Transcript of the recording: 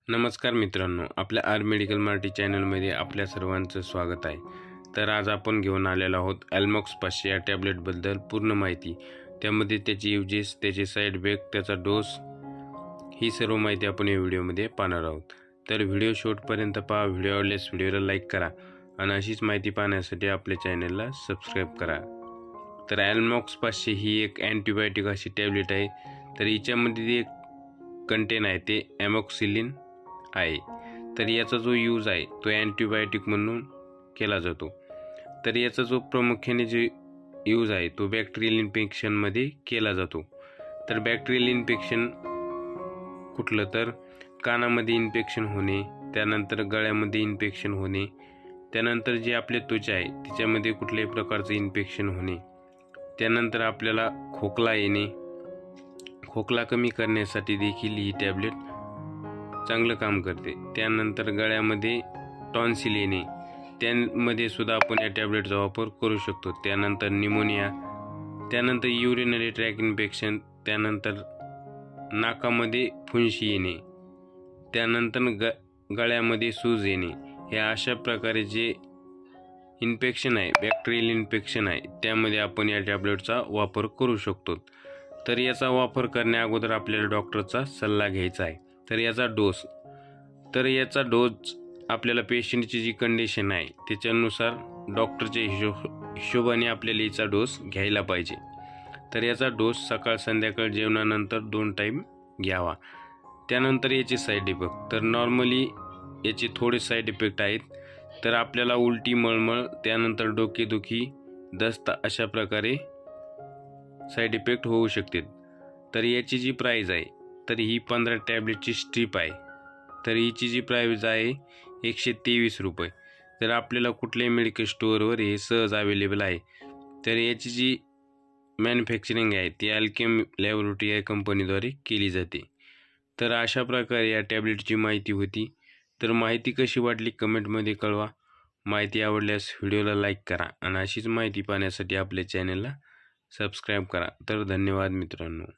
नमस्कार मित्रांनो, आपल्या आर मेडिकल मराठी चॅनलमध्ये आपल्या सर्वांचं स्वागत आहे। तर आज आपण घेऊन आलेलो आहोत एल्मॉक्स 500 या टॅब्लेटबद्दल पूर्ण माहिती। त्यामध्ये त्याची युजेस, त्याचे साईड इफेक्ट, त्याचा डोस, ही सर्व माहिती आपण या व्हिडिओमध्ये पाहणार आहोत। तर व्हिडिओ शेवटपर्यंत पहा। व्हिडिओ आवडल्यास व्हिडिओला लाईक करा आणि अशीच माहिती पाहण्यासाठी आपल्या चॅनलला सबस्क्राईब करा। तर एल्मॉक्स 500 ही एक अँटीबायोटिक अशी टॅब्लेट आहे। तर हिच्यामध्ये एक कंटेन आहे ते एमॉक्सिलिन आहे। तर याचा जो यूज आहे तो अँटीबायोटिक म्हणून केला जातो। तर याचा जो प्रामुख्याने जे यूज आहे तो बॅक्टेरियल इन्फेक्शनमध्ये केला जातो। तर बॅक्टेरियल इन्फेक्शन कुठलं, तर कानामध्ये इन्फेक्शन होणे, त्यानंतर गळ्यामध्ये इन्फेक्शन होणे, त्यानंतर जे आपले त्वचा आहे त्याच्यामध्ये कुठल्याही प्रकारचं इन्फेक्शन होणे, त्यानंतर आपल्याला खोकला येणे, खोकला कमी करण्यासाठी देखील ही टॅब्लेट चांगलं काम करते। त्यानंतर गळ्यामध्ये टॉन्सिल येणे, त्यामध्ये सुद्धा आपण या टॅब्लेटचा वापर करू शकतो। त्यानंतर निमोनिया, त्यानंतर युरिनरी ट्रॅक इन्फेक्शन, त्यानंतर नाकामध्ये फुंशी येणे, त्यानंतर गळ्यामध्ये सूज येणे, हे अशा प्रकारे जे इन्फेक्शन आहे, बॅक्टेरियल इन्फेक्शन आहे, त्यामध्ये आपण या टॅब्लेटचा वापर करू शकतो। तर याचा वापर करण्या अगोदर आपल्याला डॉक्टरचा सल्ला घ्यायचा आहे। तर याचा डोस आपल्याला पेशंटची जी कंडिशन आहे त्याच्यानुसार डॉक्टरच्या हिशोबाने आपल्याला याचा डोस घ्यायला पाहिजे। तर याचा डोस सकाळ संध्याकाळ जेवणानंतर 2 टाइम घ्यावा। त्यानंतर याचे साईड इफेक्ट, तर नॉर्मली याचे थोडे साईड इफेक्ट आहेत। तर आपल्याला उलटी, मळमळ, त्यानंतर डोकेदुखी, दस्त अशा प्रकारे साईड इफेक्ट होऊ शकते। तर याची जी प्राइस आहे तर ही 15 टॅब्लेटची स्ट्रीप आहे। तर हिची जी प्राइस आहे 123 रुपये। तर आपल्याला कुठल्याही मेडिकल स्टोअरवर हे सहज अवेलेबल आहे। तर याची जी मॅन्युफॅक्चरिंग आहे ती अल्केम लॅबोरेटरी या कंपनीद्वारे केली जाते। तर अशा प्रकारे या टॅब्लेटची माहिती होती। तर माहिती कशी वाटली कमेंटमध्ये कळवा। माहिती आवडल्यास व्हिडिओला लाईक करा आणि अशीच माहिती पाहण्यासाठी आपल्या चॅनलला सबस्क्राईब करा। तर धन्यवाद मित्रांनो।